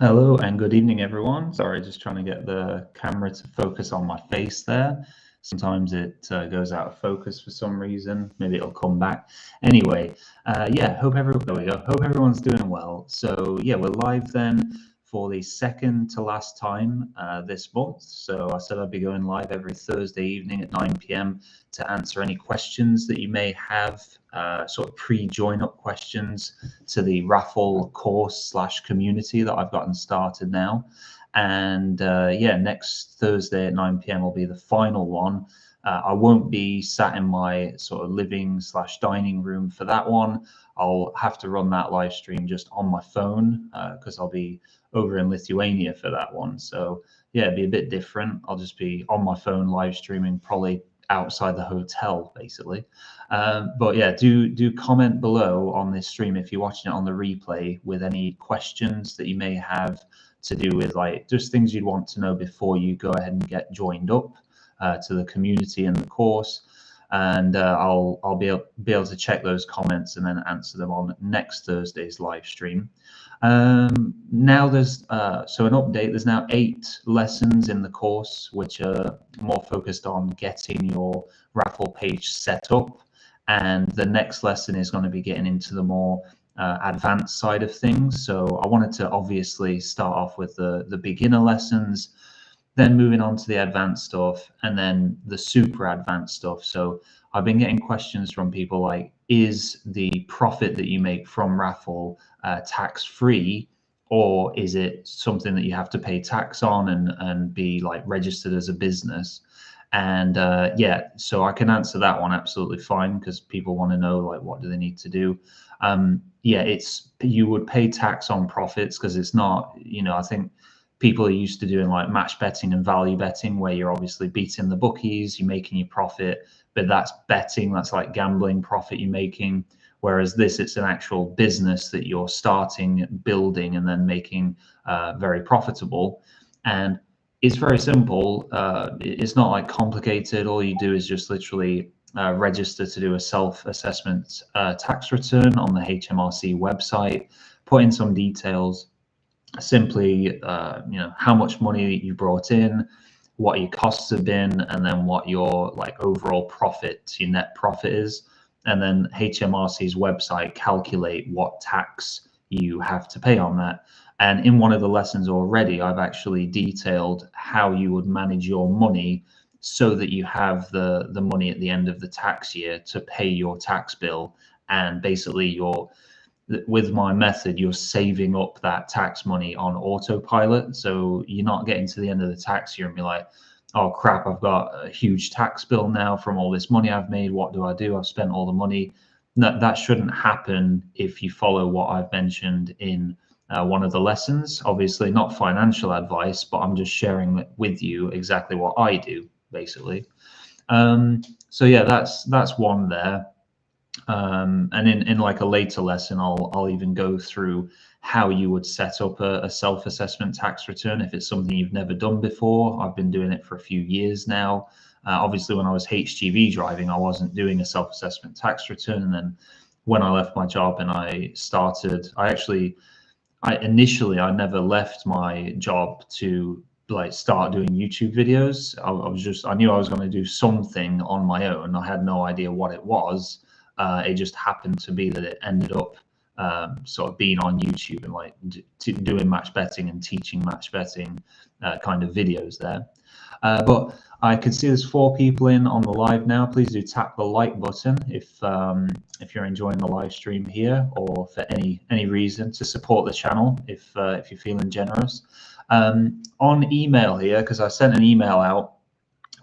Hello and good evening, everyone. Sorry, just trying to get the camera to focus on my face there. Sometimes it goes out of focus for some reason. Maybe it'll come back. Anyway, yeah, there we go. Hope everyone's doing well. So yeah, we're live then for the second to last time this month. So I said I'd be going live every Thursday evening at 9 p.m. to answer any questions that you may have, sort of pre-join up questions to the raffle course / community that I've gotten started now. And yeah, next Thursday at 9 p.m. will be the final one. I won't be sat in my sort of living / dining room for that one. I'll have to run that live stream just on my phone because I'll be over in Lithuania for that one. So yeah, it'd be a bit different. I'll just be on my phone live streaming, probably outside the hotel, basically. But yeah, do comment below on this stream if you're watching it on the replay with any questions that you may have to do with like just things you'd want to know before you go ahead and get joined up to the community and the course. And I'll be able to check those comments and then answer them on next Thursday's live stream. Now there's so an update. There's now 8 lessons in the course which are more focused on getting your raffle page set up, and the next lesson is going to be getting into the more advanced side of things. So I wanted to obviously start off with the beginner lessons, then moving on to the advanced stuff, and then the super advanced stuff. So I've been getting questions from people like, is the profit that you make from raffle tax free, or is it something that you have to pay tax on and be like registered as a business? And yeah, so I can answer that one absolutely fine because people want to know like what do they need to do. Yeah, you would pay tax on profits because it's not, I think people are used to doing like match betting and value betting where you're obviously beating the bookies, you're making your profit, but that's betting, that's like gambling profit you're making. Whereas this, it's an actual business that you're starting, building, and then making very profitable. And it's very simple. It's not like complicated. All you do is just literally register to do a self-assessment tax return on the HMRC website, put in some details, simply how much money you brought in, what your costs have been, and then what your like overall profit, your net profit is. And then HMRC's website calculate what tax you have to pay on that. And in one of the lessons already, I've actually detailed how you would manage your money so that you have the money at the end of the tax year to pay your tax bill. And basically with my method, you're saving up that tax money on autopilot. So you're not getting to the end of the tax year and be like, oh crap, I've got a huge tax bill now from all this money I've made. What do I do? I've spent all the money. That shouldn't happen if you follow what I've mentioned in one of the lessons. Obviously not financial advice, but I'm just sharing with you exactly what I do, basically. So yeah, that's one there. And in like a later lesson, I'll even go through how you would set up a self-assessment tax return if it's something you've never done before. I've been doing it for a few years now. Obviously, when I was HGV driving, I wasn't doing a self-assessment tax return. And then when I left my job and I started, I initially never left my job to like start doing YouTube videos. I knew I was going to do something on my own. I had no idea what it was. It just happened to be that it ended up sort of being on YouTube and like doing match betting and teaching match betting kind of videos there. But I can see there's 4 people in on the live now. Please do tap the like button if you're enjoying the live stream here, or for any reason to support the channel if you're feeling generous. On email here, because I sent an email out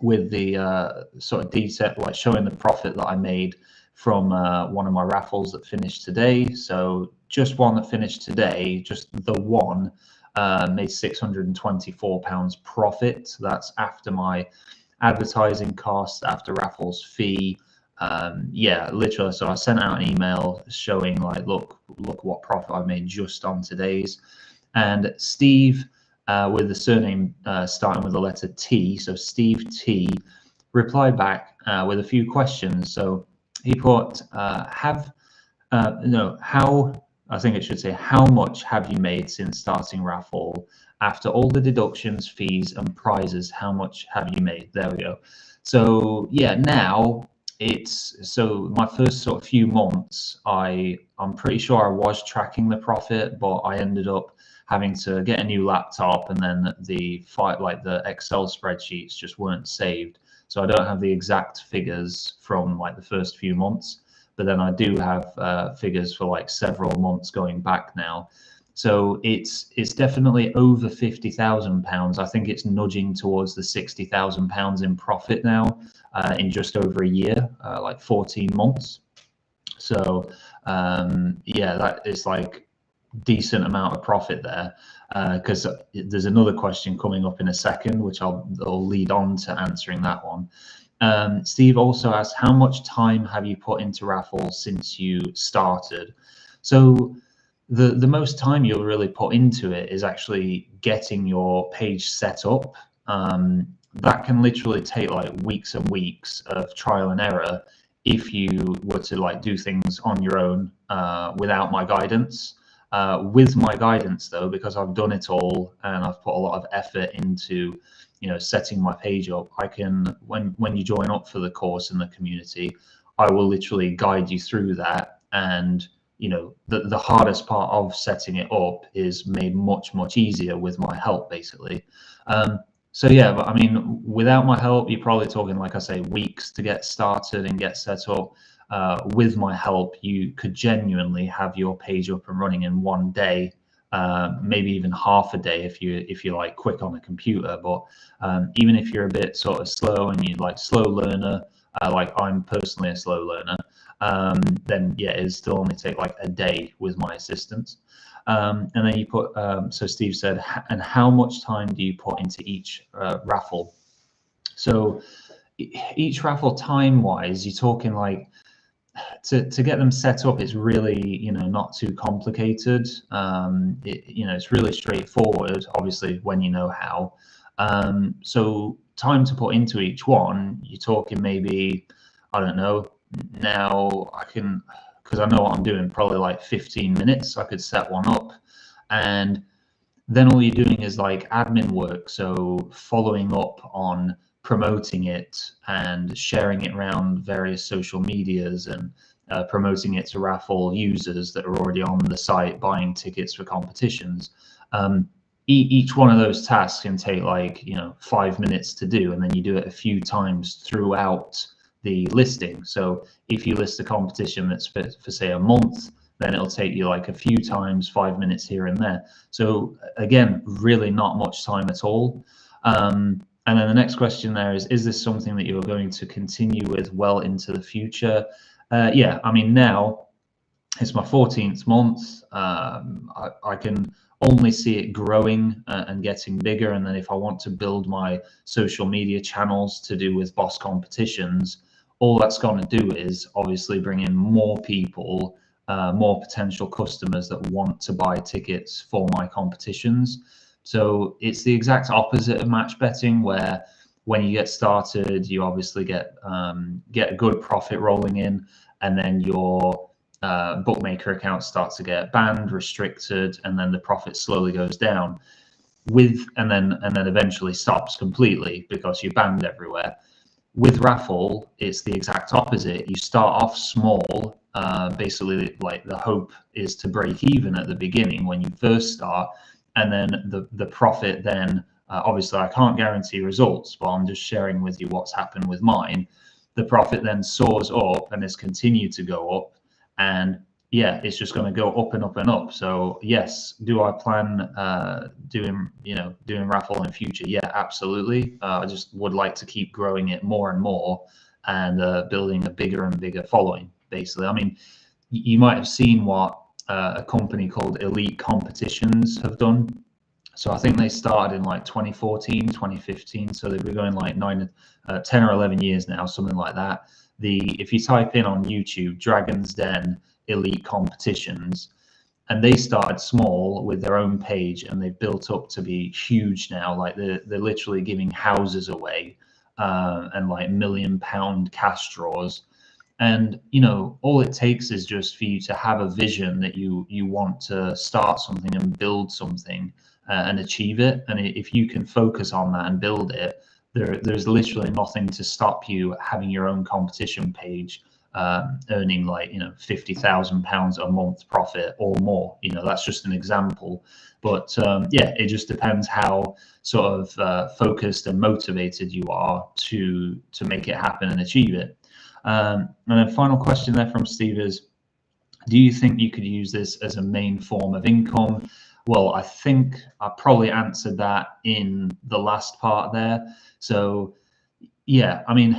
with the sort of detail, like showing the profit that I made from one of my raffles that finished today. So just one that finished today, just the one, made £624 profit. That's after my advertising costs, after raffles fee. Yeah, literally. So I sent out an email showing like, look what profit I made just on today's. And Steve, with the surname starting with the letter T, so Steve T, replied back with a few questions. So he put, how I think it should say, how much have you made since starting raffle? After all the deductions, fees, and prizes, how much have you made? There we go. So yeah, now so my first sort of few months, I'm pretty sure I was tracking the profit, but I ended up having to get a new laptop, and then the Excel spreadsheets just weren't saved. So I don't have the exact figures from like the first few months, but then I do have figures for like several months going back now. So it's definitely over £50,000. I think it's nudging towards the £60,000 in profit now in just over a year, like 14 months. So yeah, that is like decent amount of profit there. Because there's another question coming up in a second, which I'll lead on to answering that one. Steve also asked, how much time have you put into raffle since you started? So the most time you'll really put into it is actually getting your page set up. That can literally take like weeks and weeks of trial and error if you were to like do things on your own without my guidance. With my guidance though, because I've done it all and I've put a lot of effort into setting my page up, I can, when you join up for the course in the community, I will literally guide you through that. And the hardest part of setting it up is made much easier with my help, basically. So yeah, but I mean, without my help, you're probably talking, like I say, weeks to get started and get set up. With my help, you could genuinely have your page up and running in one day, maybe even half a day if you're like quick on a computer. But even if you're a bit sort of slow and you're like slow learner, like I'm personally a slow learner, then yeah, it'll still only take like a day with my assistance. And then you put, so Steve said, and how much time do you put into each raffle? So each raffle time-wise, you're talking like, to get them set up, it's really not too complicated. It's really straightforward, obviously, when you know how. So time to put into each one, you're talking maybe, I don't know, now I can, because I know what I'm doing, probably like 15 minutes I could set one up. And then all you're doing is like admin work, so following up on promoting it and sharing it around various social medias, and promoting it to raffle users that are already on the site buying tickets for competitions. Each one of those tasks can take like 5 minutes to do, and then you do it a few times throughout the listing. So if you list a competition that's for say a month, then it'll take you like a few times, 5 minutes here and there. So again, really not much time at all. And then the next question there is this something that you're going to continue with well into the future? Yeah, I mean, now it's my 14th month. I can only see it growing and getting bigger. And then if I want to build my social media channels to do with boss competitions, all that's going to do is obviously bring in more people, more potential customers that want to buy tickets for my competitions. So it's the exact opposite of match betting, where when you get started, you obviously get a good profit rolling in, and then your bookmaker account starts to get banned, restricted, and then the profit slowly goes down. And then eventually stops completely because you're banned everywhere. With raffle, it's the exact opposite. You start off small. Basically, like the hope is to break even at the beginning when you first start, and then the profit then, obviously I can't guarantee results, but I'm just sharing with you what's happened with mine. The profit then soars up and has continued to go up, and yeah, it's just going to go up and up and up. So yes, do I plan doing raffle in future? Yeah, absolutely. I just would like to keep growing it more and more, and building a bigger and bigger following, basically. I mean, you might have seen what a company called Elite Competitions have done. So I think they started in like 2014, 2015. So they've been going like 10 or 11 years now, something like that. If you type in on YouTube, Dragon's Den Elite Competitions, and they started small with their own page, and they've built up to be huge now. Like they're literally giving houses away, and like £1 million cash draws. And all it takes is just for you to have a vision that you want to start something and build something and achieve it. And if you can focus on that and build it, there's literally nothing to stop you having your own competition page, earning like £50,000 a month profit or more. That's just an example. But yeah, it just depends how sort of focused and motivated you are to make it happen and achieve it. And then final question there from Steve is, do you think you could use this as a main form of income? Well, I think I probably answered that in the last part there. So yeah, I mean,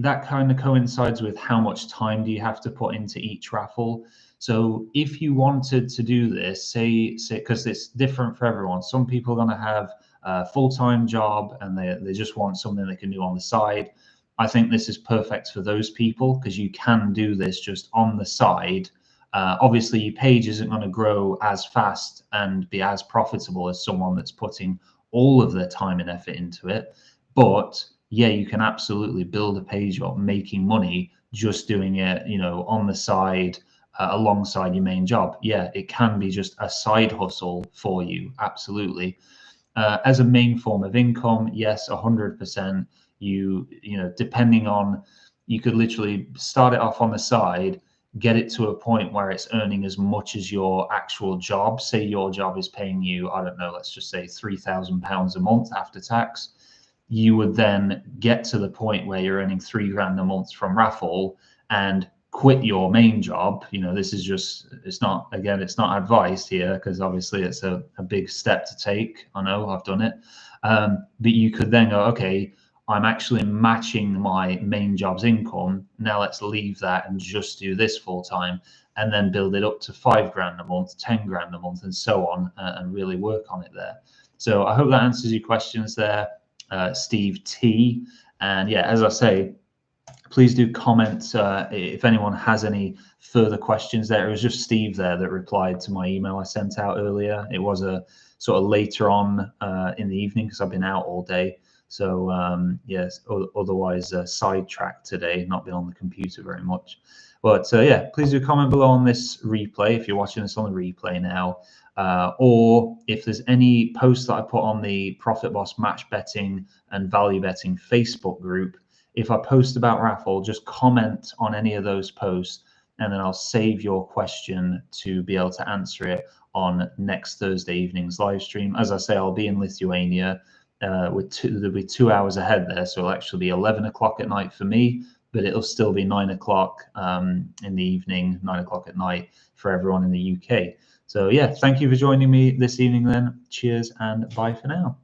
that kind of coincides with how much time do you have to put into each raffle. So if you wanted to do this, say, because it's different for everyone. Some people are going to have a full-time job and they just want something they can do on the side. I think this is perfect for those people because you can do this just on the side. Obviously, your page isn't going to grow as fast and be as profitable as someone that's putting all of their time and effort into it. But yeah, you can absolutely build a page up making money just doing it, on the side alongside your main job. Yeah, it can be just a side hustle for you. Absolutely. As a main form of income, yes, 100%. Depending on, you could literally start it off on the side, get it to a point where it's earning as much as your actual job. Say your job is paying you, I don't know, let's just say £3,000 a month after tax. You would then get to the point where you're earning £3,000 a month from raffle and quit your main job. This is just, it's not advised here because obviously it's a big step to take. I know I've done it. But you could then go, okay, I'm actually matching my main job's income. Now let's leave that and just do this full time, and then build it up to £5,000 a month, £10,000 a month, and so on, and really work on it there. So I hope that answers your questions there, Steve T. And yeah, as I say, please do comment if anyone has any further questions there. It was just Steve there that replied to my email I sent out earlier. It was a sort of later on in the evening because I've been out all day. So yes, otherwise sidetracked today, not been on the computer very much. But yeah, please do comment below on this replay if you're watching this on the replay now. Or if there's any posts that I put on the Profit Boss match betting and value betting Facebook group, if I post about raffle, just comment on any of those posts, and then I'll save your question to be able to answer it on next Thursday evening's live stream. As I say, I'll be in Lithuania. There'll be 2 hours ahead there, so it'll actually be 11 o'clock at night for me, but it'll still be 9 o'clock in the evening, 9 o'clock at night for everyone in the UK. So yeah, thank you for joining me this evening then. Cheers and bye for now.